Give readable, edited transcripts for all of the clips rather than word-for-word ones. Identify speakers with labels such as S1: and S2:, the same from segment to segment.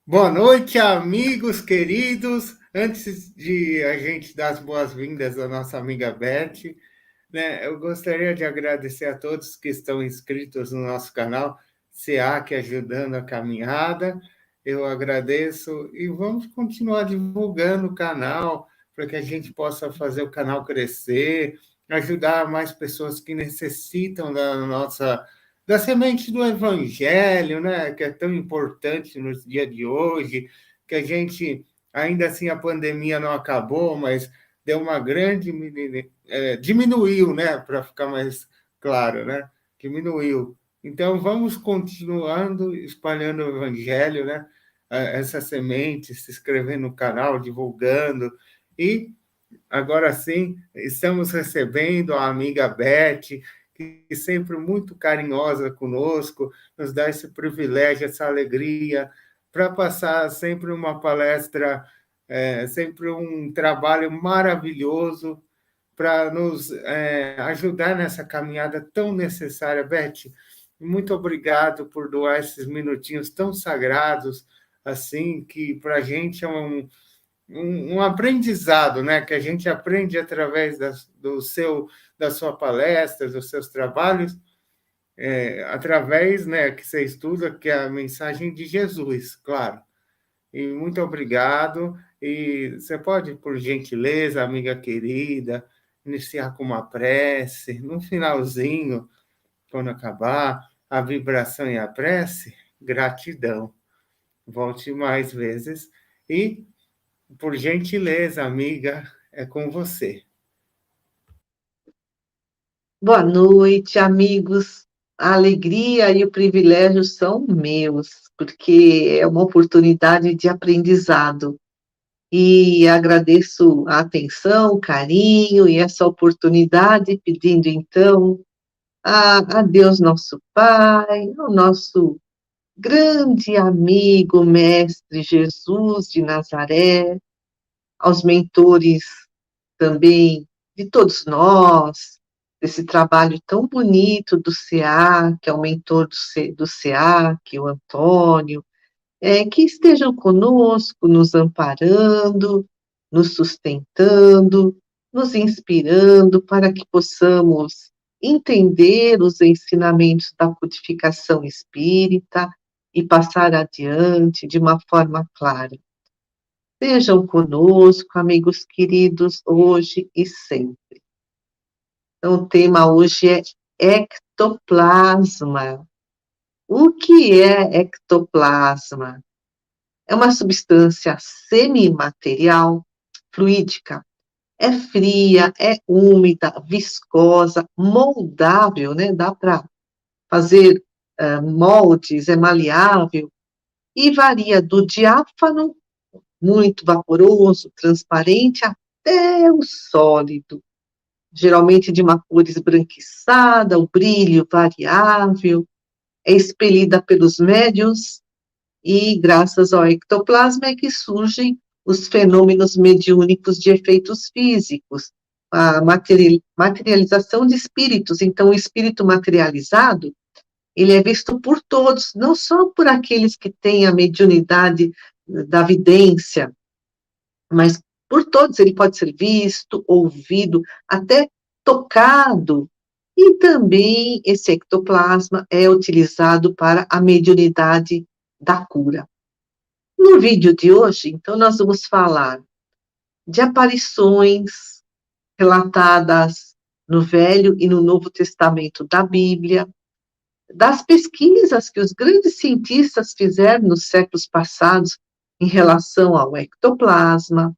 S1: Boa noite, amigos queridos. Antes de a gente dar as boas-vindas à nossa amiga Beth, né, eu gostaria de agradecer a todos que estão inscritos no nosso canal SEAC Ajudando a Caminhada. Eu agradeço e vamos continuar divulgando o canal para que a gente possa fazer o canal crescer, ajudar mais pessoas que necessitam da semente do evangelho, né, que é tão importante nos dias de hoje, que a gente, ainda assim, a pandemia não acabou, mas deu uma grande diminuiu, né, para ficar mais claro, né, diminuiu. Então, vamos continuando espalhando o evangelho, né, essa semente, se inscrevendo no canal, divulgando, e agora sim, estamos recebendo a amiga Beth, que sempre muito carinhosa conosco, nos dá esse privilégio, essa alegria, para passar sempre uma palestra, sempre um trabalho maravilhoso para nos ajudar nessa caminhada tão necessária. Beth, muito obrigado por doar esses minutinhos tão sagrados, assim, que para a gente é um aprendizado, né? Que a gente aprende através da sua palestra, dos seus trabalhos, através, né, que você estuda, que é a mensagem de Jesus, claro. E muito obrigado. E você pode, por gentileza, amiga querida, iniciar com uma prece, no finalzinho, quando acabar a vibração e a prece, gratidão. Volte mais vezes e, por gentileza, amiga, é com você.
S2: Boa noite, amigos. A alegria e o privilégio são meus, porque é uma oportunidade de aprendizado. E agradeço a atenção, o carinho e essa oportunidade, pedindo então a Deus nosso Pai, ao nosso grande amigo, Mestre Jesus de Nazaré, aos mentores também de todos nós, desse trabalho tão bonito do CA, que é o mentor do CA, que é o Antônio, que estejam conosco, nos amparando, nos sustentando, nos inspirando para que possamos entender os ensinamentos da codificação espírita e passar adiante de uma forma clara. Sejam conosco, amigos queridos, hoje e sempre. Então, o tema hoje é ectoplasma. O que é ectoplasma? É uma substância semimaterial, fluídica. É fria, é úmida, viscosa, moldável, né? Dá para fazer moldes, é maleável e varia do diáfano, muito vaporoso, transparente, até o sólido, geralmente de uma cor esbranquiçada, o brilho variável, é expelida pelos médiuns e, graças ao ectoplasma, é que surgem os fenômenos mediúnicos de efeitos físicos, a materialização de espíritos. Então, o espírito materializado, ele é visto por todos, não só por aqueles que têm a mediunidade da vidência, mas por todos. Ele pode ser visto, ouvido, até tocado. E também esse ectoplasma é utilizado para a mediunidade da cura. No vídeo de hoje, então, nós vamos falar de aparições relatadas no Velho e no Novo Testamento da Bíblia, das pesquisas que os grandes cientistas fizeram nos séculos passados em relação ao ectoplasma,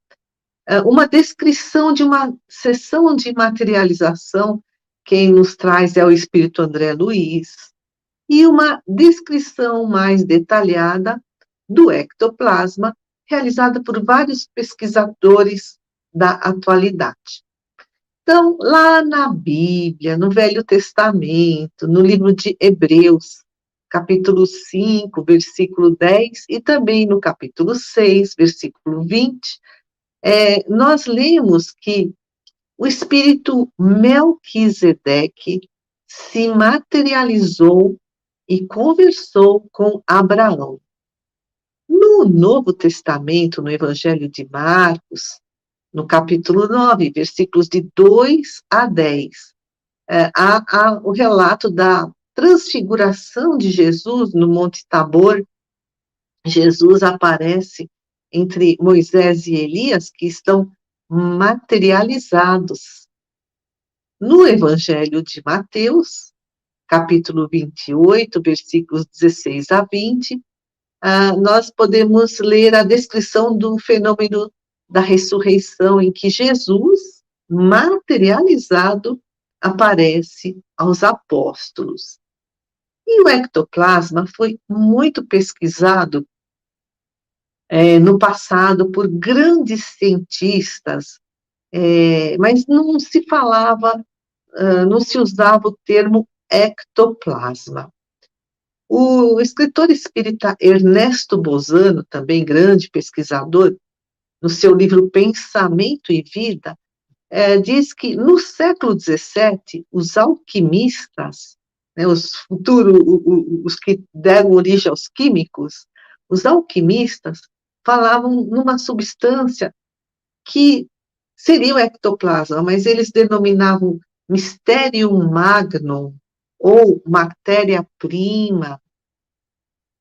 S2: uma descrição de uma sessão de materialização, quem nos traz é o espírito André Luiz, e uma descrição mais detalhada do ectoplasma, realizada por vários pesquisadores da atualidade. Então, lá na Bíblia, no Velho Testamento, no livro de Hebreus, capítulo 5, versículo 10, e também no capítulo 6, versículo 20, nós lemos que o espírito Melquisedeque se materializou e conversou com Abraão. No No Novo Testamento, no Evangelho de Marcos, no capítulo 9, versículos de 2 a 10, há o relato da transfiguração de Jesus no Monte Tabor. Jesus aparece entre Moisés e Elias, que estão materializados. No Evangelho de Mateus, capítulo 28, versículos 16 a 20, nós podemos ler a descrição do fenômeno da ressurreição, em que Jesus, materializado, aparece aos apóstolos. E o ectoplasma foi muito pesquisado no passado por grandes cientistas, mas não se falava, não se usava o termo ectoplasma. O escritor espírita Ernesto Bozano, também grande pesquisador, no seu livro Pensamento e Vida, diz que no século XVII, os alquimistas, né, os que deram origem aos químicos, os alquimistas falavam numa substância que seria o ectoplasma, mas eles denominavam mysterium magnum, ou matéria-prima.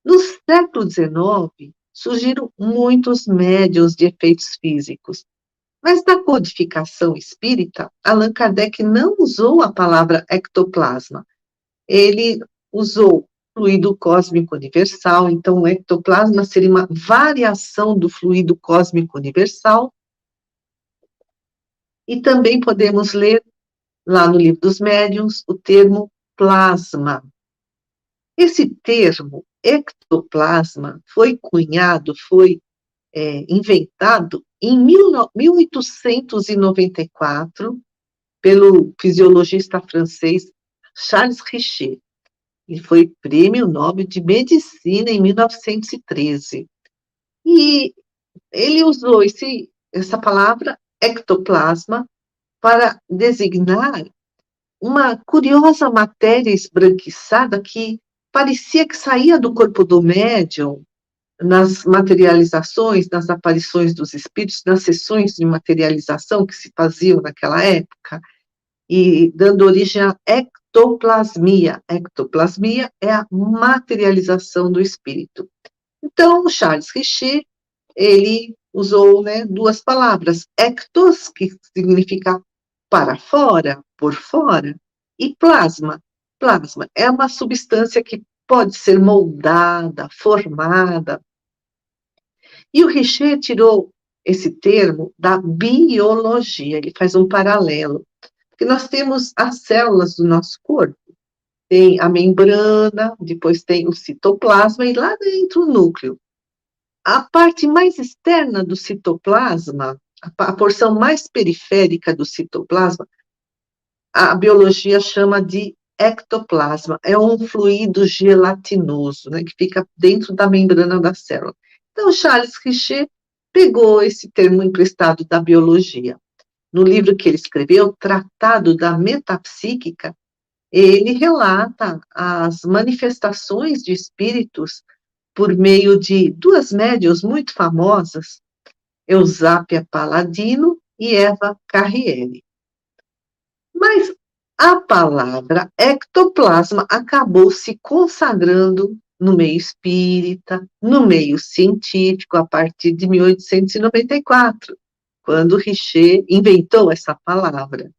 S2: No século XIX, surgiram muitos médiuns de efeitos físicos, mas na codificação espírita, Allan Kardec não usou a palavra ectoplasma. Ele usou fluido cósmico universal, então o ectoplasma seria uma variação do fluido cósmico universal. E também podemos ler, lá no Livro dos Médiuns, o termo plasma. Esse termo, ectoplasma, foi cunhado, foi inventado em 1894 pelo fisiologista francês Charles Richer. Ele foi prêmio Nobel de Medicina em 1913. E ele usou essa palavra, ectoplasma, para designar uma curiosa matéria esbranquiçada que parecia que saía do corpo do médium nas materializações, nas aparições dos espíritos, nas sessões de materialização que se faziam naquela época, e dando origem à ectoplasmia. Ectoplasmia é a materialização do espírito. Então, Charles Richer, ele usou, duas palavras, ectos, que significa para fora, por fora, e plasma. Plasma é uma substância que pode ser moldada, formada. E o Richer tirou esse termo da biologia, ele faz um paralelo, porque nós temos as células do nosso corpo, tem a membrana, depois tem o citoplasma e lá dentro o núcleo. A parte mais externa do citoplasma, a porção mais periférica do citoplasma, a biologia chama de ectoplasma. É um fluido gelatinoso, que fica dentro da membrana da célula. Então, Charles Richer pegou esse termo emprestado da biologia. No livro que ele escreveu, Tratado da Metapsíquica, ele relata as manifestações de espíritos por meio de duas médiuns muito famosas, Eusápia Paladino e Eva Carriere. Mas a palavra ectoplasma acabou se consagrando no meio espírita, no meio científico, a partir de 1894, quando Richer inventou essa palavra.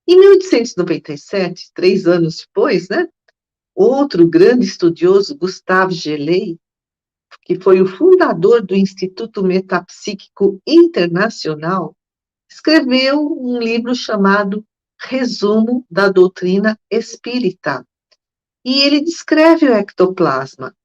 S2: Em 1897, 3 anos depois, outro grande estudioso, Gustave Geley, que foi o fundador do Instituto Metapsíquico Internacional, escreveu um livro chamado Resumo da Doutrina Espírita. E ele descreve o ectoplasma,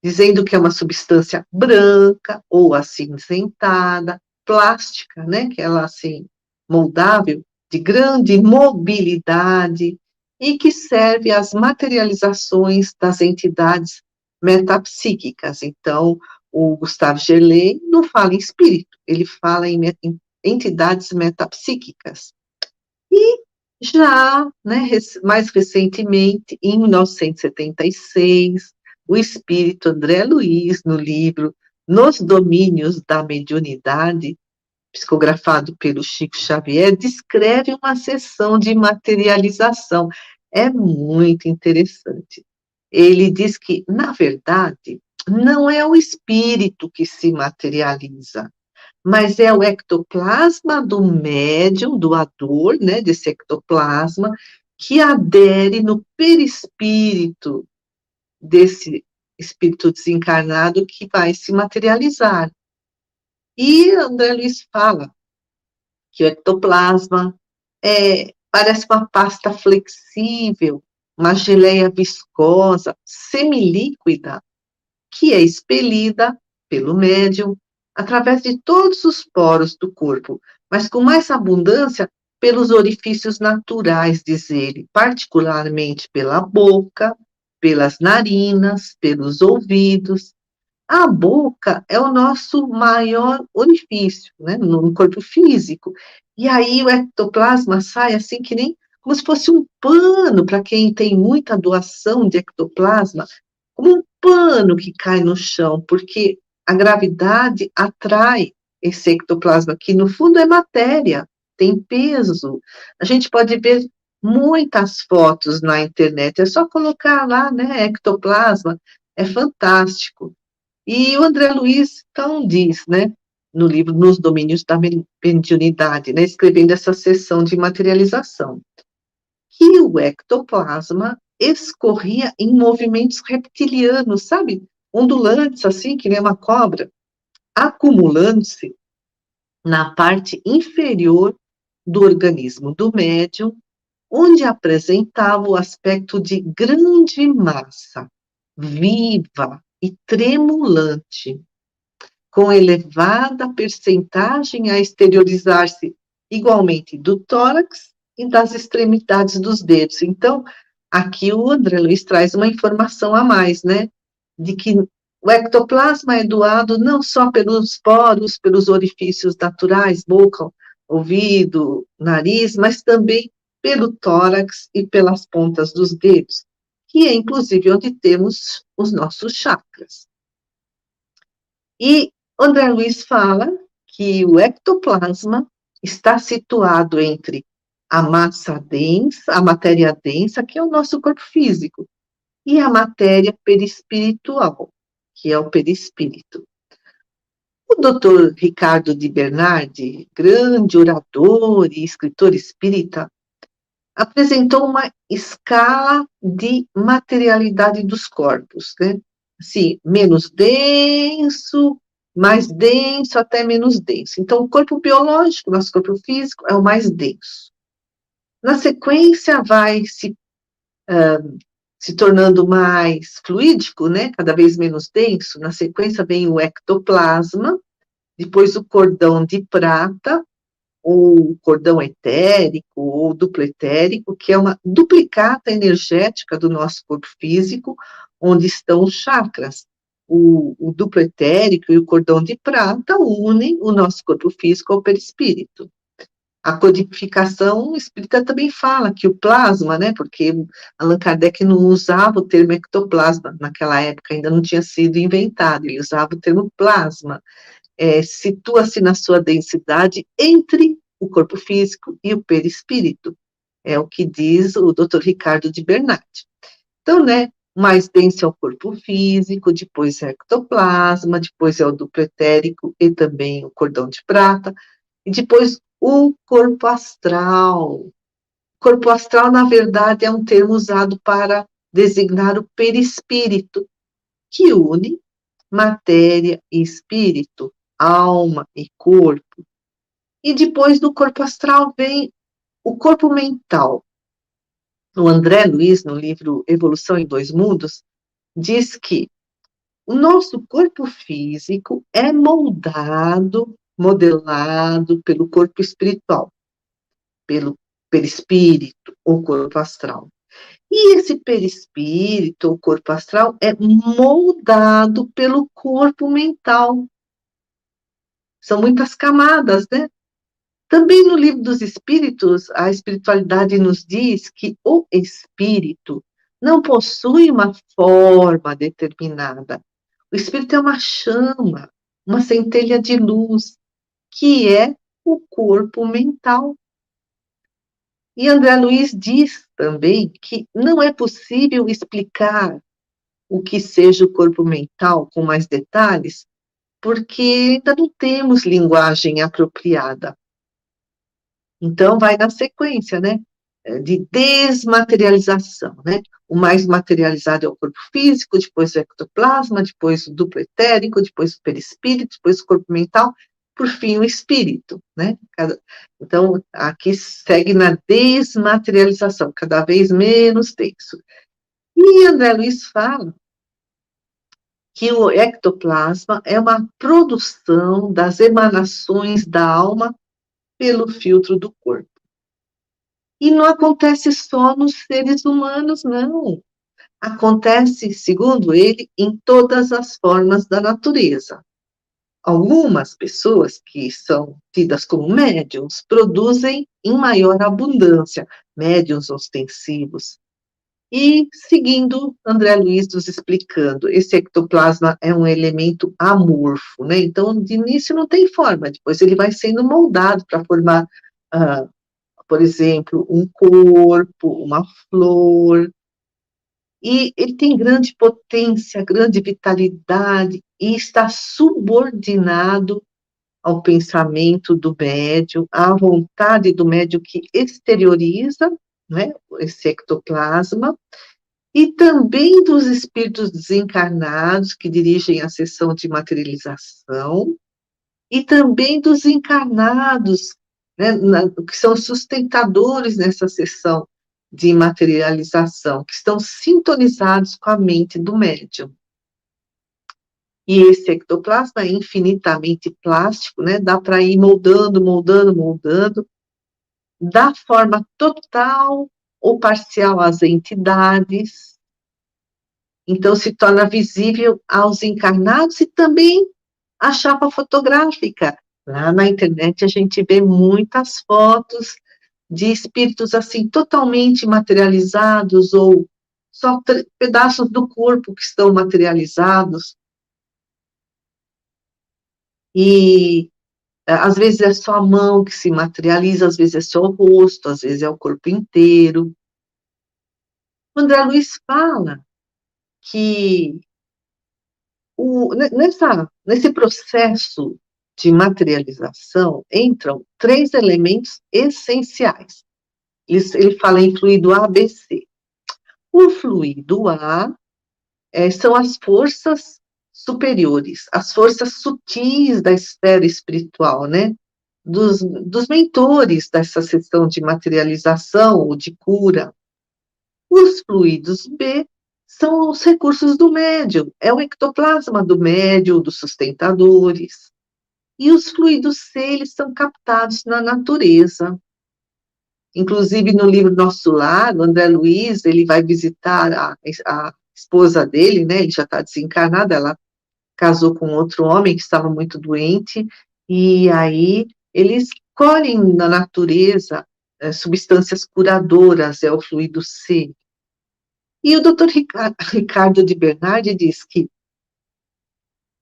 S2: dizendo que é uma substância branca ou acinzentada, plástica, que ela assim, moldável, de grande mobilidade e que serve às materializações das entidades metapsíquicas. Então, o Gustave Geley não fala em espírito, ele fala em entidades metapsíquicas. E já, mais recentemente, em 1976, o espírito André Luiz, no livro nos domínios da mediunidade, psicografado pelo Chico Xavier, descreve uma sessão de materialização. É muito interessante. Ele diz que, na verdade, não é o espírito que se materializa, mas é o ectoplasma do médium, doador, né, desse ectoplasma, que adere no perispírito desse espírito desencarnado que vai se materializar. E André Luiz fala que o ectoplasma parece uma pasta flexível, uma geleia viscosa, semilíquida, que é expelida pelo médium através de todos os poros do corpo, mas com mais abundância pelos orifícios naturais, diz ele, particularmente pela boca, pelas narinas, pelos ouvidos. A boca é o nosso maior orifício, né, no corpo físico. E aí o ectoplasma sai assim que nem como se fosse um pano para quem tem muita doação de ectoplasma, como um pano que cai no chão, porque a gravidade atrai esse ectoplasma, que no fundo é matéria, tem peso. A gente pode ver muitas fotos na internet, é só colocar lá, né, ectoplasma, é fantástico. E o André Luiz, então, diz, né, no livro Nos Domínios da Mediunidade, né, escrevendo essa seção de materialização, que o ectoplasma escorria em movimentos reptilianos, sabe? Ondulantes, assim, que nem uma cobra, acumulando-se na parte inferior do organismo do médium, onde apresentava o aspecto de grande massa, viva e tremulante, com elevada percentagem a exteriorizar-se igualmente do tórax e das extremidades dos dedos. Então, aqui o André Luiz traz uma informação a mais, né? De que o ectoplasma é doado não só pelos poros, pelos orifícios naturais, boca, ouvido, nariz, mas também pelo tórax e pelas pontas dos dedos, que é inclusive onde temos os nossos chakras. E André Luiz fala que o ectoplasma está situado entre a massa densa, a matéria densa, que é o nosso corpo físico, e a matéria perispiritual, que é o perispírito. O doutor Ricardo de Bernardi, grande orador e escritor espírita, apresentou uma escala de materialidade dos corpos, né? Assim, menos denso, mais denso, até menos denso. Então, o corpo biológico, nosso corpo físico, é o mais denso. Na sequência, vai se tornando mais fluídico, né? Cada vez menos denso. Na sequência, vem o ectoplasma, depois o cordão de prata, ou cordão etérico, ou duplo etérico, que é uma duplicata energética do nosso corpo físico, onde estão os chakras. O duplo etérico e o cordão de prata unem o nosso corpo físico ao perispírito. A codificação espírita também fala que o plasma, né, porque Allan Kardec não usava o termo ectoplasma, naquela época ainda não tinha sido inventado, ele usava o termo plasma, situa-se na sua densidade entre o corpo físico e o perispírito. É o que diz o Dr. Ricardo de Bernardi. Então, né, mais denso é o corpo físico, depois é o ectoplasma, depois é o duplo etérico e também o cordão de prata, e depois o corpo astral. Corpo astral, na verdade, é um termo usado para designar o perispírito, que une matéria e espírito, alma e corpo. E depois do corpo astral vem o corpo mental. O André Luiz, no livro Evolução em Dois Mundos, diz que o nosso corpo físico é moldado, modelado pelo corpo espiritual, pelo perispírito, ou corpo astral. E esse perispírito, ou corpo astral, é moldado pelo corpo mental. São muitas camadas, né? Também no Livro dos Espíritos, a espiritualidade nos diz que o espírito não possui uma forma determinada. O espírito é uma chama, uma centelha de luz, que é o corpo mental. E André Luiz diz também que não é possível explicar o que seja o corpo mental com mais detalhes, porque ainda não temos linguagem apropriada. Então, vai na sequência, né? De desmaterialização, né? O mais materializado é o corpo físico, depois o ectoplasma, depois o duplo etérico, depois o perispírito, depois o corpo mental, por fim o espírito, né? Então, aqui segue na desmaterialização, cada vez menos denso. E André Luiz fala que o ectoplasma é uma produção das emanações da alma pelo filtro do corpo. E não acontece só nos seres humanos, não. Acontece, segundo ele, em todas as formas da natureza. Algumas pessoas que são tidas como médiums produzem em maior abundância, médiums ostensivos. E, seguindo André Luiz nos explicando, esse ectoplasma é um elemento amorfo, né? Então, de início não tem forma, depois ele vai sendo moldado para formar, por exemplo, um corpo, uma flor. E ele tem grande potência, grande vitalidade, e está subordinado ao pensamento do médium, à vontade do médium que exterioriza, né, esse ectoplasma, e também dos espíritos desencarnados que dirigem a sessão de materialização, e também dos encarnados, né, que são sustentadores nessa sessão de materialização, que estão sintonizados com a mente do médium. E esse ectoplasma é infinitamente plástico, né, dá para ir moldando, moldando, moldando, dá forma total ou parcial às entidades, então se torna visível aos encarnados e também a chapa fotográfica. Lá na internet a gente vê muitas fotos de espíritos assim totalmente materializados ou só pedaços do corpo que estão materializados. E às vezes é só a mão que se materializa, às vezes é só o rosto, às vezes é o corpo inteiro. O André Luiz fala que nesse processo de materialização entram 3 elementos essenciais. Ele fala em fluido A, B, C. O fluido A são as forças superiores, as forças sutis da esfera espiritual, né? Dos mentores dessa sessão de materialização ou de cura. Os fluidos B são os recursos do médium, é o ectoplasma do médium, dos sustentadores. E os fluidos C, eles são captados na natureza. Inclusive, no livro Nosso Lar, o André Luiz, ele vai visitar a esposa dele, né? Ele já está desencarnado, ela casou com outro homem que estava muito doente, e aí eles colhem na natureza substâncias curadoras, é o fluido C. E o Dr. Ricardo de Bernardi diz que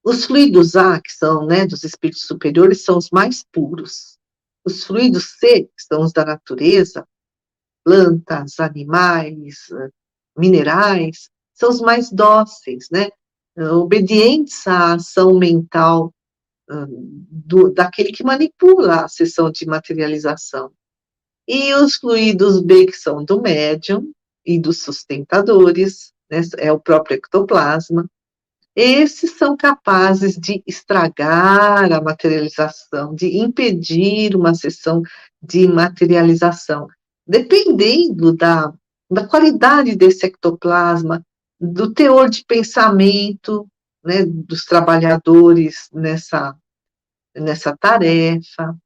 S2: os fluidos A, que são, né, dos espíritos superiores, são os mais puros. Os fluidos C, que são os da natureza, plantas, animais, minerais, são os mais dóceis, né? Obedientes à ação mental daquele que manipula a sessão de materialização. E os fluidos B, que são do médium e dos sustentadores, né, é o próprio ectoplasma, esses são capazes de estragar a materialização, de impedir uma sessão de materialização, dependendo da qualidade desse ectoplasma, do teor de pensamento, né, dos trabalhadores nessa tarefa.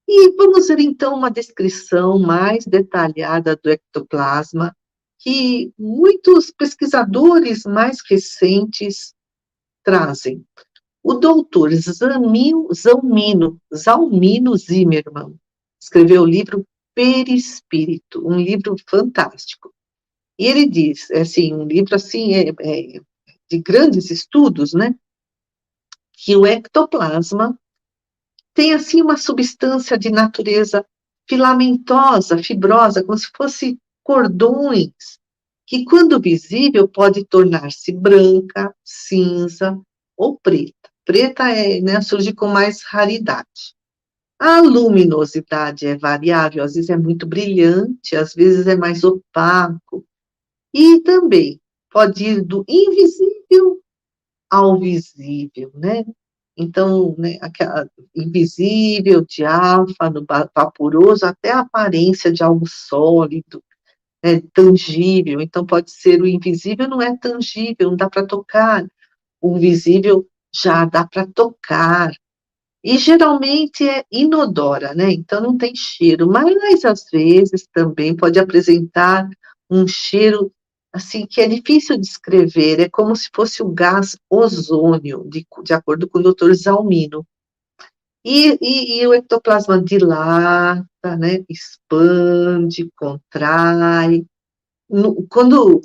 S2: E vamos ver, então, uma descrição mais detalhada do ectoplasma, que muitos pesquisadores mais recentes trazem. O doutor Zalmino Zimmermann escreveu o livro Perispírito, um livro fantástico. E ele diz, assim, um livro assim, de grandes estudos, né? que o ectoplasma tem, assim, uma substância de natureza filamentosa, fibrosa, como se fosse cordões, que, quando visível, pode tornar-se branca, cinza ou preta. Preta né, surge com mais raridade. A luminosidade é variável, às vezes é muito brilhante, às vezes é mais opaco, e também pode ir do invisível ao visível, né? Então, né, aquela invisível, diáfano, vaporoso, até a aparência de algo sólido, né, tangível. Então, pode ser o invisível, não é tangível, não dá para tocar. O visível já dá para tocar. E geralmente é inodora, né? Então não tem cheiro, mas às vezes também pode apresentar um cheiro assim que é difícil descrever, é como se fosse o gás ozônio, de acordo com o doutor Zalmino. E o ectoplasma dilata, né? Expande, contrai. Quando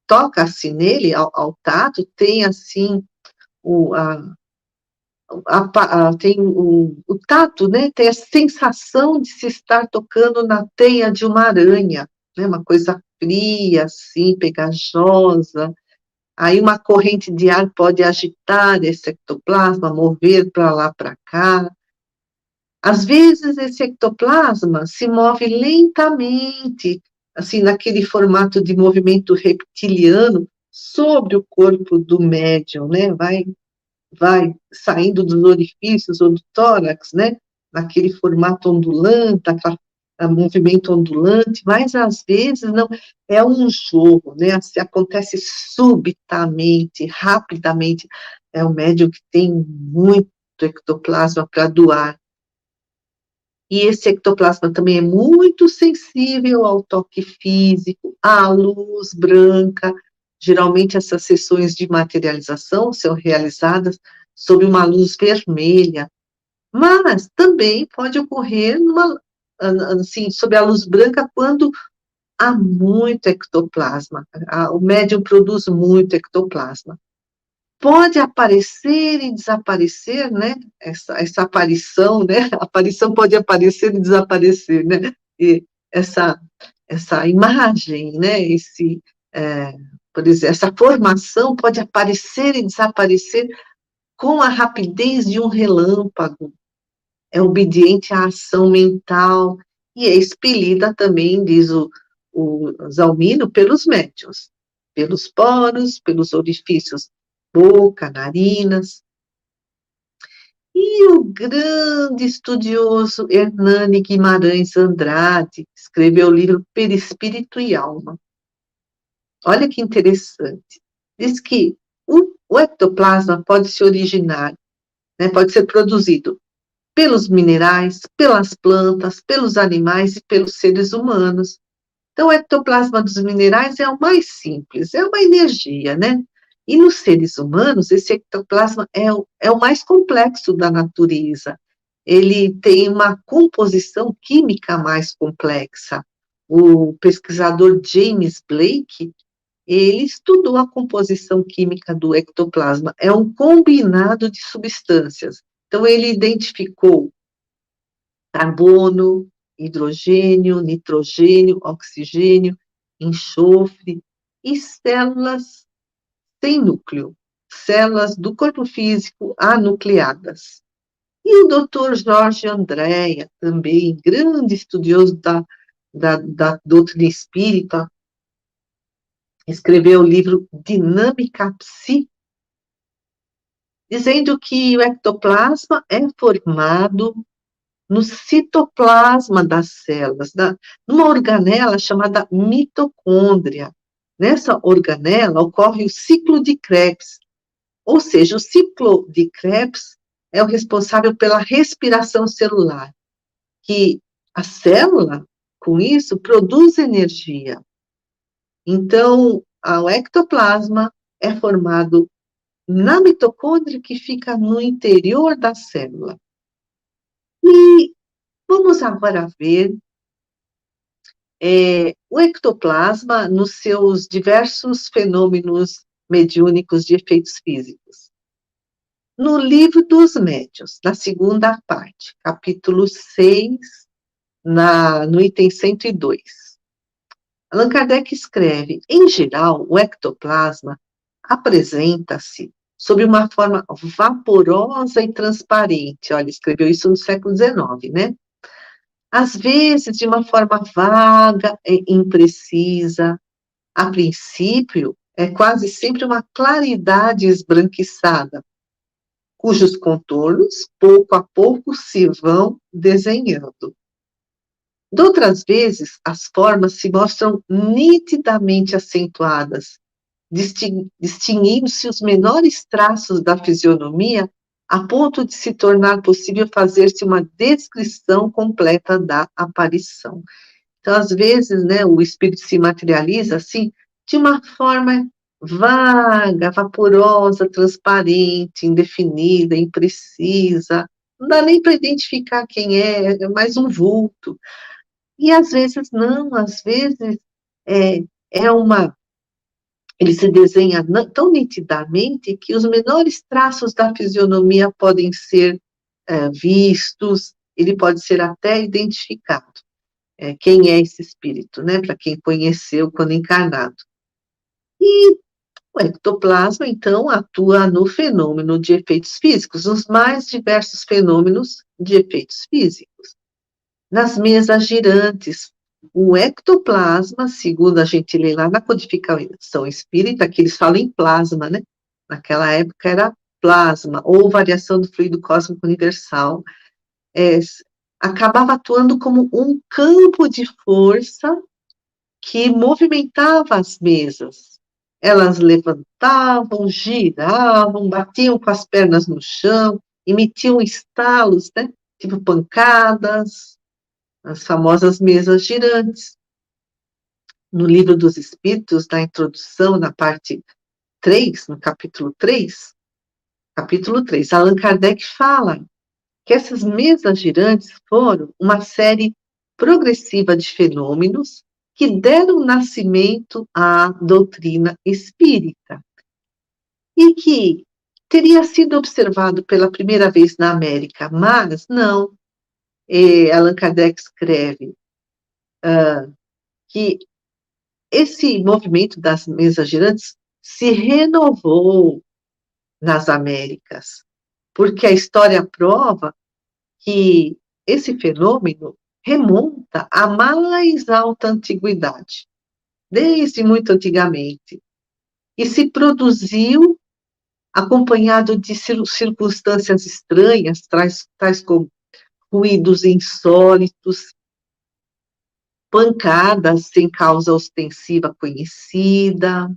S2: toca-se nele, ao tato, tem assim o, a, tem o tato, né? Tem a sensação de se estar tocando na teia de uma aranha, né? Uma coisa fria, assim, pegajosa. Aí uma corrente de ar pode agitar esse ectoplasma, mover para lá, para cá. Às vezes esse ectoplasma se move lentamente, assim, naquele formato de movimento reptiliano sobre o corpo do médium, né? Vai saindo dos orifícios ou do tórax, né? Naquele formato ondulante, aquele movimento ondulante, mas às vezes não, é um jogo, né? Assim, acontece subitamente, rapidamente. É um médium que tem muito ectoplasma para doar. E esse ectoplasma também é muito sensível ao toque físico, à luz branca. Geralmente, essas sessões de materialização são realizadas sob uma luz vermelha, mas também pode ocorrer assim, sob a luz branca quando há muito ectoplasma. O médium produz muito ectoplasma. Pode aparecer e desaparecer, né? Essa aparição, né? A aparição pode aparecer e desaparecer, né? E essa imagem, né? Por exemplo, essa formação pode aparecer e desaparecer com a rapidez de um relâmpago. É obediente à ação mental e é expelida também, diz o Zalmino, pelos médiuns, pelos poros, pelos orifícios boca, narinas. E o grande estudioso Hernani Guimarães Andrade escreveu o livro Perispírito e Alma. Olha que interessante. Diz que o ectoplasma pode se originar, né, pode ser produzido pelos minerais, pelas plantas, pelos animais e pelos seres humanos. Então, o ectoplasma dos minerais é o mais simples, é uma energia, né? E nos seres humanos, esse ectoplasma é o mais complexo da natureza. Ele tem uma composição química mais complexa. O pesquisador James Blake, ele estudou a composição química do ectoplasma. É um combinado de substâncias. Então, ele identificou carbono, hidrogênio, nitrogênio, oxigênio, enxofre e células sem núcleo, células do corpo físico anucleadas. E o doutor Jorge Andréa, também grande estudioso da doutrina espírita, escreveu o livro Dinâmica Psi, dizendo que o ectoplasma é formado no citoplasma das células, numa organela chamada mitocôndria. Nessa organela ocorre o ciclo de Krebs, ou seja, o ciclo de Krebs é o responsável pela respiração celular, que a célula, com isso, produz energia. Então, o ectoplasma é formado na mitocôndria que fica no interior da célula. E vamos agora ver o ectoplasma nos seus diversos fenômenos mediúnicos de efeitos físicos. No Livro dos Médiuns, na segunda parte, capítulo 6, no item 102. Allan Kardec escreve: em geral, o ectoplasma apresenta-se sob uma forma vaporosa e transparente. Olha, escreveu isso no século XIX, né? Às vezes de uma forma vaga e imprecisa. A princípio, é quase sempre uma claridade esbranquiçada, cujos contornos, pouco a pouco, se vão desenhando. De outras vezes, as formas se mostram nitidamente acentuadas, distinguindo-se os menores traços da fisionomia, a ponto de se tornar possível fazer-se uma descrição completa da aparição. Então, às vezes, né, o espírito se materializa assim, de uma forma vaga, vaporosa, transparente, indefinida, imprecisa. Não dá nem para identificar quem é mais um vulto. E às vezes não, às vezes é, é uma. Ele se desenha tão nitidamente que os menores traços da fisionomia podem ser vistos, ele pode ser até identificado. Quem é esse espírito, né? Para quem conheceu quando encarnado. E o ectoplasma, então, atua no fenômeno de efeitos físicos, nos mais diversos fenômenos de efeitos físicos. Nas mesas girantes, o ectoplasma, segundo a gente lê lá na codificação espírita, que eles falam em plasma, né? Naquela época era plasma, ou variação do fluido cósmico universal, acabava atuando como um campo de força que movimentava as mesas. Elas levantavam, giravam, batiam com as pernas no chão, emitiam estalos, né? Tipo pancadas, as famosas mesas girantes. No Livro dos Espíritos, na introdução, na parte 3, no capítulo 3, Allan Kardec fala que essas mesas girantes foram uma série progressiva de fenômenos que deram nascimento à doutrina espírita e que teria sido observado pela primeira vez na América, mas não. Allan Kardec escreve que esse movimento das mesas girantes se renovou nas Américas, porque a história prova que esse fenômeno remonta à mais alta antiguidade, desde muito antigamente, e se produziu acompanhado de circunstâncias estranhas, tais como ruídos insólitos, pancadas sem causa ostensiva conhecida.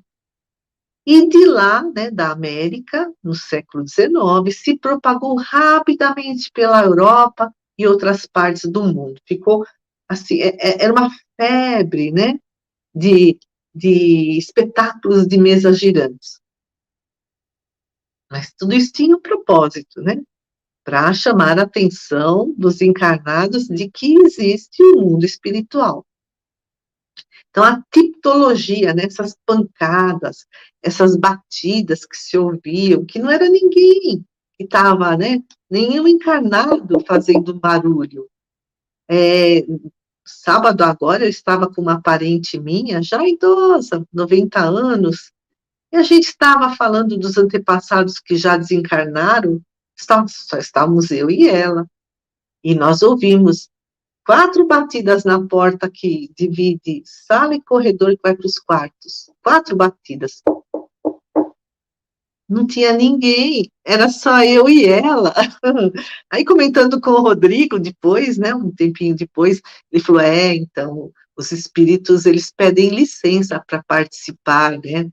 S2: E de lá, né, da América, no século XIX, se propagou rapidamente pela Europa e outras partes do mundo. Ficou assim, era uma febre, né, de espetáculos de mesas girantes. Mas tudo isso tinha um propósito, né? Para chamar a atenção dos encarnados de que existe um mundo espiritual. Então, a tipologia, né, essas pancadas, essas batidas que se ouviam, que não era ninguém que estava, né, nenhum encarnado fazendo barulho. Sábado agora eu estava com uma parente minha, já idosa, 90 anos, e a gente estava falando dos antepassados que já desencarnaram, só estávamos eu e ela, e nós ouvimos 4 batidas na porta que divide sala e corredor que vai para os quartos. 4 batidas. Não tinha ninguém, era só eu e ela. Aí, comentando com o Rodrigo depois, né, um tempinho depois, ele falou, então, os espíritos, eles pedem licença para participar, né,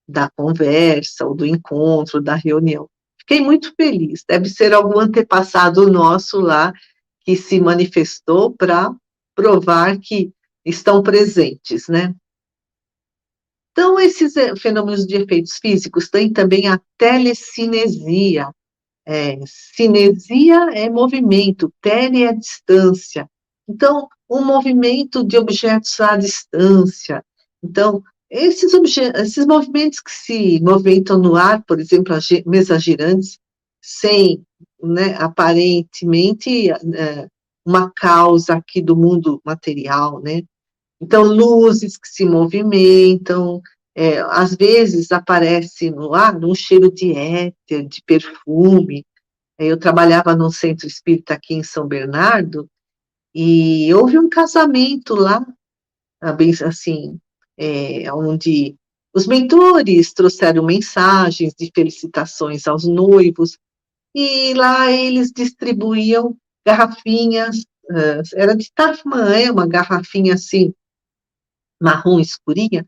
S2: da conversa, ou do encontro, da reunião. Fiquei muito feliz, deve ser algum antepassado nosso lá, que se manifestou para provar que estão presentes, né? Então, esses fenômenos de efeitos físicos têm também a telecinesia. Cinesia é movimento, tele é distância. Então, um movimento de objetos à distância. Então, esses movimentos que se movimentam no ar, por exemplo, as mesas girantes, sem, né, aparentemente, uma causa aqui do mundo material, né? Então, luzes que se movimentam, às vezes aparece no ar um cheiro de éter, de perfume. Eu trabalhava num centro espírita aqui em São Bernardo, e houve um casamento lá, bem assim, onde os mentores trouxeram mensagens de felicitações aos noivos, e lá eles distribuíam garrafinhas, era de Tafmã, uma garrafinha assim, marrom escurinha,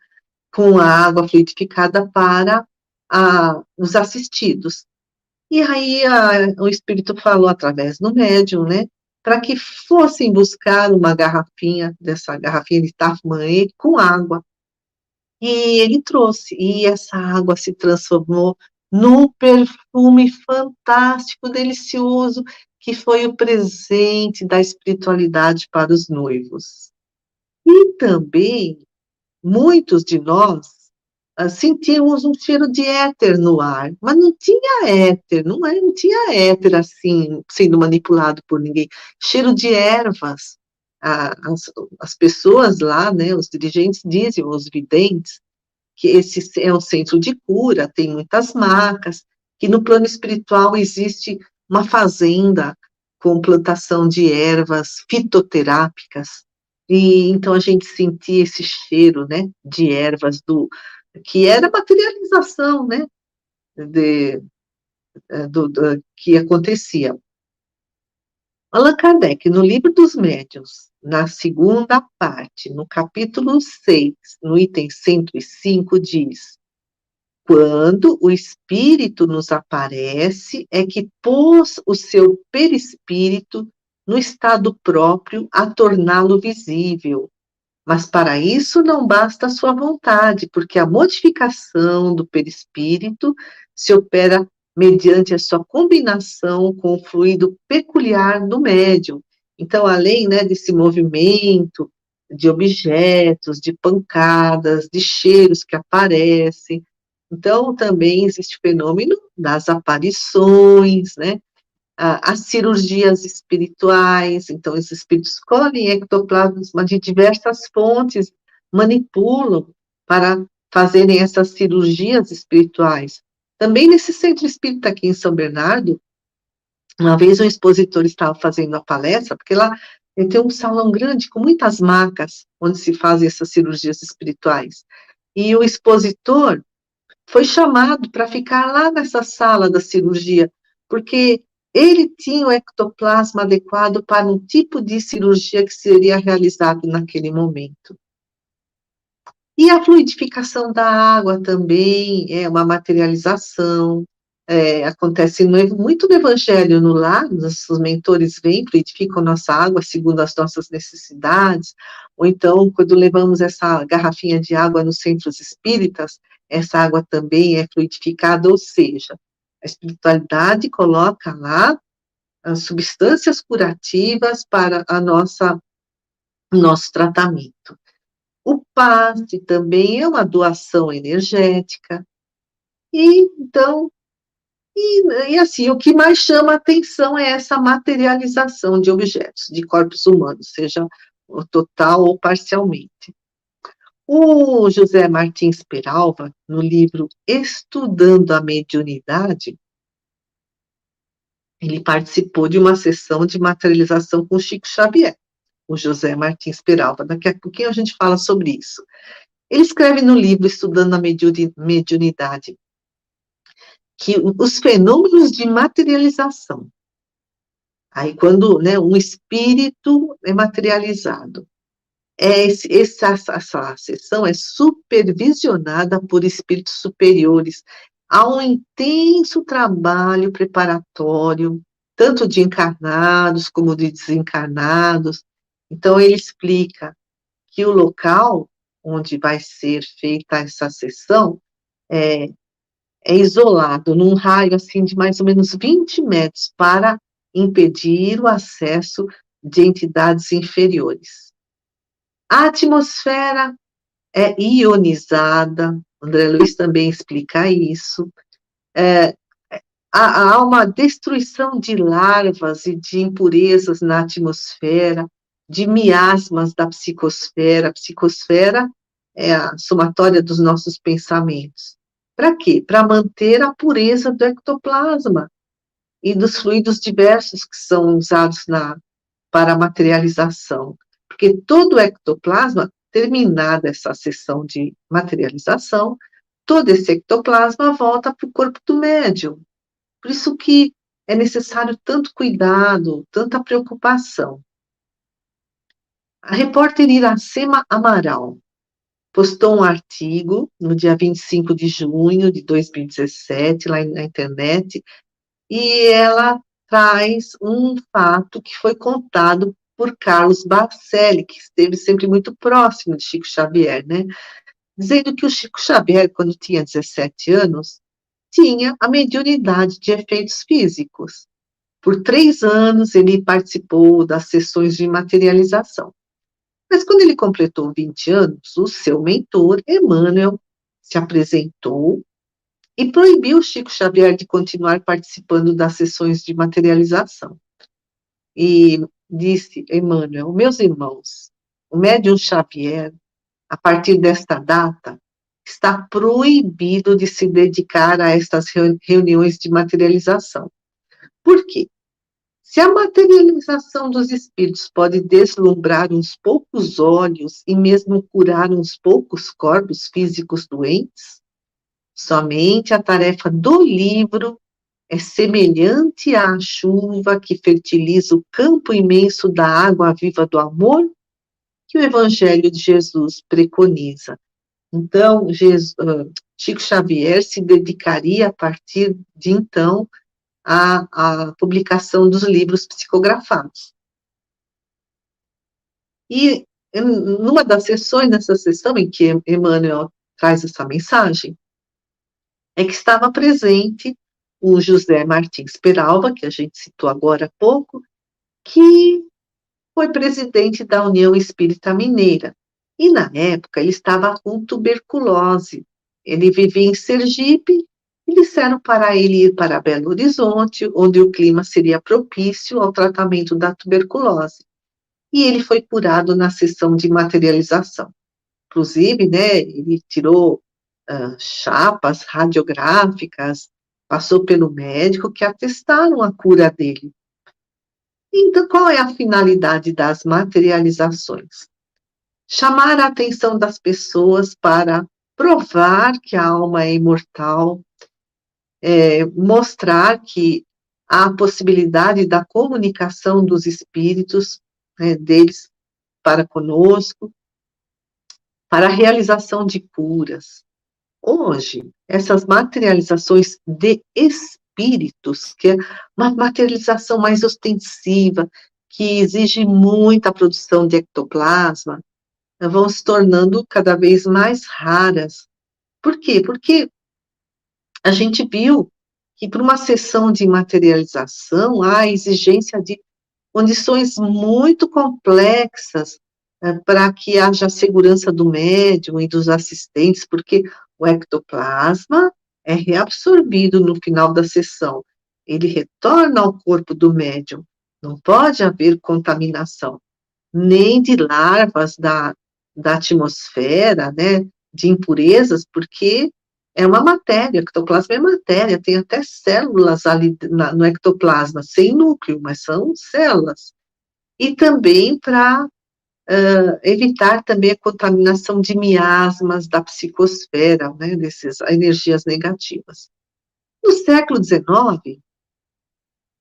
S2: com a água fluidificada para os assistidos. E aí o espírito falou através do médium, né, para que fossem buscar uma garrafinha, dessa garrafinha de Tafmã com água. E ele trouxe, e essa água se transformou num perfume fantástico, delicioso, que foi o presente da espiritualidade para os noivos. E também, muitos de nós sentíamos um cheiro de éter no ar, mas não tinha éter, não tinha éter assim, sendo manipulado por ninguém. Cheiro de ervas. As pessoas lá, né, os dirigentes dizem, os videntes, que esse é um centro de cura, tem muitas macas, que no plano espiritual existe uma fazenda com plantação de ervas fitoterápicas, e então a gente sentia esse cheiro, né, de ervas que era a materialização, né, de, que acontecia. Allan Kardec, no Livro dos Médiuns, na segunda parte, no capítulo 6, no item 105, diz: quando o espírito nos aparece, é que pôs o seu perispírito no estado próprio a torná-lo visível. Mas para isso não basta a sua vontade, porque a modificação do perispírito se opera mediante a sua combinação com o fluido peculiar do médium. Então, além, né, desse movimento de objetos, de pancadas, de cheiros que aparecem, então também existe o fenômeno das aparições, né? As cirurgias espirituais, então os espíritos colhem ectoplasma de diversas fontes, manipulam para fazerem essas cirurgias espirituais. Também nesse centro espírita aqui em São Bernardo, uma vez um expositor estava fazendo a palestra, porque lá tem um salão grande com muitas macas, onde se fazem essas cirurgias espirituais, e o expositor foi chamado para ficar lá nessa sala da cirurgia, porque ele tinha o ectoplasma adequado para um tipo de cirurgia que seria realizado naquele momento. E a fluidificação da água também é uma materialização, acontece muito no Evangelho no lar, nossos mentores vêm, fluidificam nossa água segundo as nossas necessidades, ou então, quando levamos essa garrafinha de água nos centros espíritas, essa água também é fluidificada, ou seja, a espiritualidade coloca lá as substâncias curativas para o nosso tratamento. O passe também é uma doação energética, e então, e assim, o que mais chama a atenção é essa materialização de objetos, de corpos humanos, seja total ou parcialmente. O José Martins Peralva, no livro Estudando a Mediunidade, ele participou de uma sessão de materialização com Chico Xavier, o José Martins Peralva. Daqui a pouquinho a gente fala sobre isso. Ele escreve no livro Estudando a Mediunidade que os fenômenos de materialização, aí quando, né, um espírito é materializado, essa sessão é supervisionada por espíritos superiores. Há um intenso trabalho preparatório, tanto de encarnados como de desencarnados. Então, ele explica que o local onde vai ser feita essa sessão é isolado num raio assim de mais ou menos 20 metros para impedir o acesso de entidades inferiores. A atmosfera é ionizada, André Luiz também explica isso. há uma destruição de larvas e de impurezas na atmosfera, de miasmas da psicosfera. A psicosfera é a somatória dos nossos pensamentos. Para quê? Para manter a pureza do ectoplasma e dos fluidos diversos que são usados para a materialização. Porque todo o ectoplasma, terminada essa sessão de materialização, todo esse ectoplasma volta para o corpo do médium. Por isso que é necessário tanto cuidado, tanta preocupação. A repórter Iracema Amaral postou um artigo no dia 25 de junho de 2017, lá na internet, e ela traz um fato que foi contado por Carlos Bacelli, que esteve sempre muito próximo de Chico Xavier, né? Dizendo que o Chico Xavier, quando tinha 17 anos, tinha a mediunidade de efeitos físicos. Por 3 anos, ele participou das sessões de materialização. Mas quando ele completou 20 anos, o seu mentor, Emmanuel, se apresentou e proibiu Chico Xavier de continuar participando das sessões de materialização. E disse, Emmanuel, meus irmãos, o médium Xavier, a partir desta data, está proibido de se dedicar a estas reuniões de materialização. Por quê? Se a materialização dos espíritos pode deslumbrar uns poucos olhos e mesmo curar uns poucos corpos físicos doentes, somente a tarefa do livro é semelhante à chuva que fertiliza o campo imenso da água viva do amor que o Evangelho de Jesus preconiza. Então, Chico Xavier se dedicaria, a partir de então, à publicação dos livros psicografados. E, numa das sessões, nessa sessão em que Emmanuel traz essa mensagem, é que estava presente o José Martins Peralva, que a gente citou agora há pouco, que foi presidente da União Espírita Mineira. E, na época, ele estava com tuberculose. Ele vivia em Sergipe e disseram para ele ir para Belo Horizonte, onde o clima seria propício ao tratamento da tuberculose. E ele foi curado na sessão de materialização. Inclusive, né, ele tirou chapas radiográficas, passou pelo médico que atestaram a cura dele. Então, qual é a finalidade das materializações? Chamar a atenção das pessoas para provar que a alma é imortal, mostrar que há a possibilidade da comunicação dos espíritos, né, deles para conosco, para a realização de curas. Hoje, essas materializações de espíritos, que é uma materialização mais ostensiva, que exige muita produção de ectoplasma, vão se tornando cada vez mais raras. Por quê? Porque a gente viu que para uma sessão de materialização há a exigência de condições muito complexas para que haja segurança do médium e dos assistentes, porque o ectoplasma é reabsorvido no final da sessão, ele retorna ao corpo do médium, não pode haver contaminação, nem de larvas da atmosfera, né, de impurezas, porque é uma matéria, o ectoplasma é matéria, tem até células ali no ectoplasma, sem núcleo, mas são células. E também para evitar também a contaminação de miasmas da psicosfera, né, dessas energias negativas. No século XIX,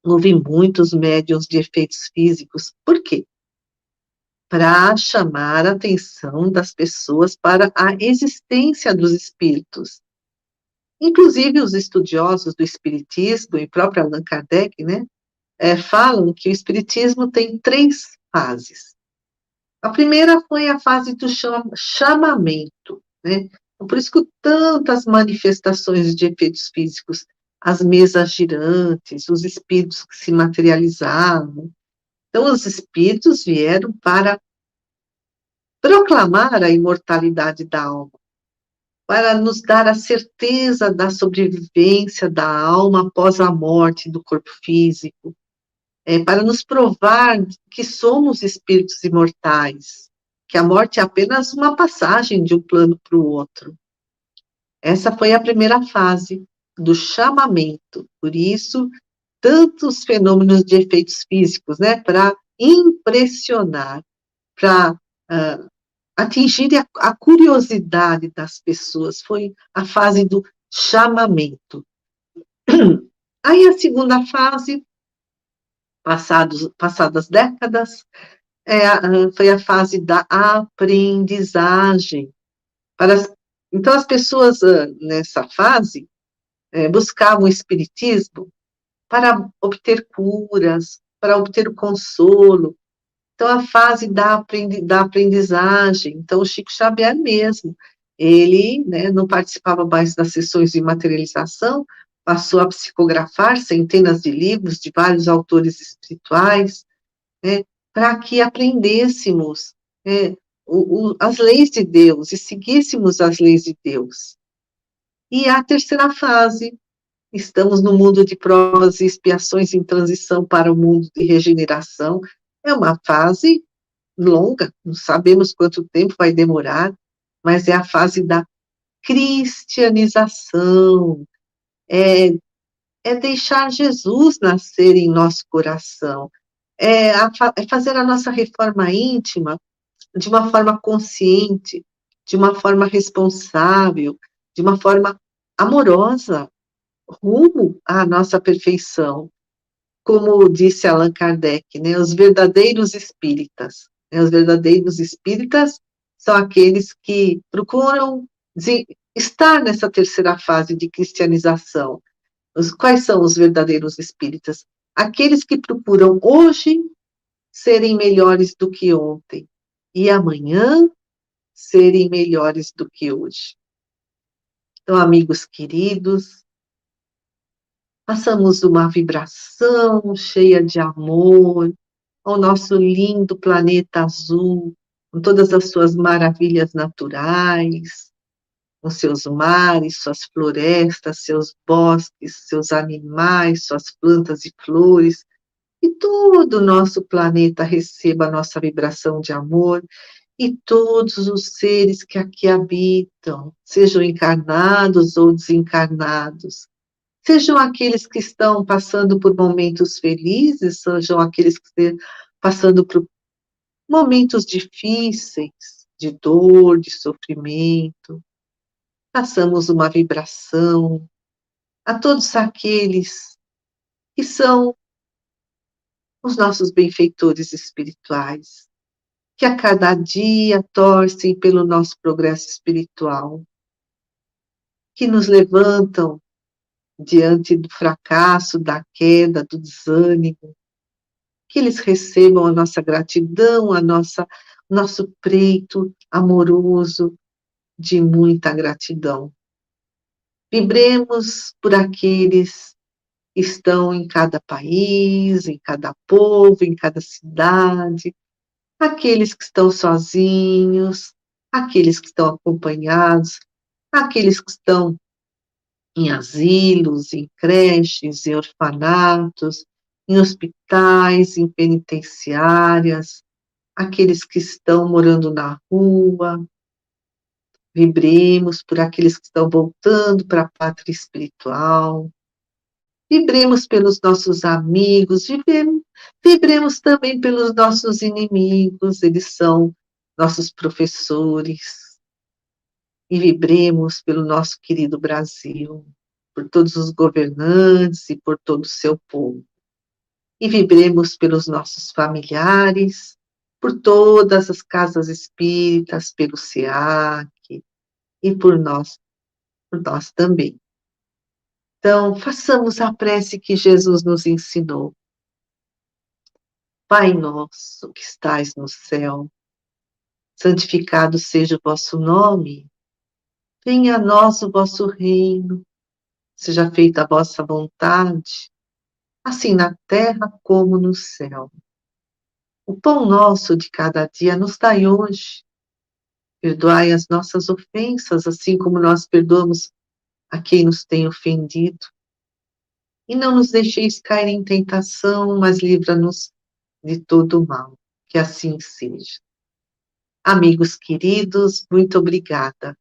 S2: houve muitos médiuns de efeitos físicos. Por quê? Para chamar a atenção das pessoas para a existência dos espíritos. Inclusive, os estudiosos do espiritismo, e próprio Allan Kardec, né, falam que o espiritismo tem 3 fases. A primeira foi a fase do chamamento, né? Por isso que tantas manifestações de efeitos físicos, as mesas girantes, os espíritos que se materializavam. Então, os espíritos vieram para proclamar a imortalidade da alma. para nos dar a certeza da sobrevivência da alma após a morte do corpo físico, para nos provar que somos espíritos imortais, que a morte é apenas uma passagem de um plano para o outro. Essa foi a primeira fase do chamamento, por isso, tantos fenômenos de efeitos físicos, né, para impressionar, para atingir a curiosidade das pessoas, foi a fase do chamamento. Aí a segunda fase, passadas décadas, foi a fase da aprendizagem. Então, as pessoas nessa fase buscavam o espiritismo para obter curas, para obter o consolo. Então, a fase da aprendizagem. Então, o Chico Xavier mesmo, ele, né, não participava mais das sessões de materialização, passou a psicografar centenas de livros de vários autores espirituais, né, para que aprendêssemos as leis de Deus e seguíssemos as leis de Deus. E a terceira fase, estamos no mundo de provas e expiações em transição para o mundo de regeneração. É uma fase longa, não sabemos quanto tempo vai demorar, mas é a fase da cristianização, é deixar Jesus nascer em nosso coração, é fazer a nossa reforma íntima de uma forma consciente, de uma forma responsável, de uma forma amorosa, rumo à nossa perfeição. Como disse Allan Kardec, né, os verdadeiros espíritas. Né, os verdadeiros espíritas são aqueles que procuram estar nessa terceira fase de cristianização. Quais são os verdadeiros espíritas? Aqueles que procuram hoje serem melhores do que ontem e amanhã serem melhores do que hoje. Então, amigos queridos, façamos uma vibração cheia de amor ao nosso lindo planeta azul, com todas as suas maravilhas naturais, com seus mares, suas florestas, seus bosques, seus animais, suas plantas e flores, e todo o nosso planeta receba a nossa vibração de amor, e todos os seres que aqui habitam, sejam encarnados ou desencarnados, sejam aqueles que estão passando por momentos felizes, sejam aqueles que estão passando por momentos difíceis, de dor, de sofrimento. Façamos uma vibração a todos aqueles que são os nossos benfeitores espirituais, que a cada dia torcem pelo nosso progresso espiritual, que nos levantam diante do fracasso, da queda, do desânimo, que eles recebam a nossa gratidão, nosso preito amoroso de muita gratidão. Vibremos por aqueles que estão em cada país, em cada povo, em cada cidade, aqueles que estão sozinhos, aqueles que estão acompanhados, aqueles que estão em asilos, em creches, em orfanatos, em hospitais, em penitenciárias, aqueles que estão morando na rua. Vibremos por aqueles que estão voltando para a pátria espiritual. Vibremos pelos nossos amigos, vibremos também pelos nossos inimigos, eles são nossos professores. E vibremos pelo nosso querido Brasil, por todos os governantes e por todo o seu povo. E vibremos pelos nossos familiares, por todas as casas espíritas, pelo SEAC e por nós também. Então, façamos a prece que Jesus nos ensinou. Pai nosso que estais no céu, santificado seja o vosso nome, venha a nós o vosso reino, seja feita a vossa vontade, assim na terra como no céu. O pão nosso de cada dia nos dai hoje, Perdoai as nossas ofensas, assim como nós perdoamos a quem nos tem ofendido. E não nos deixeis cair em tentação, mas livra-nos de todo o mal. Que assim seja. Amigos queridos, muito obrigada.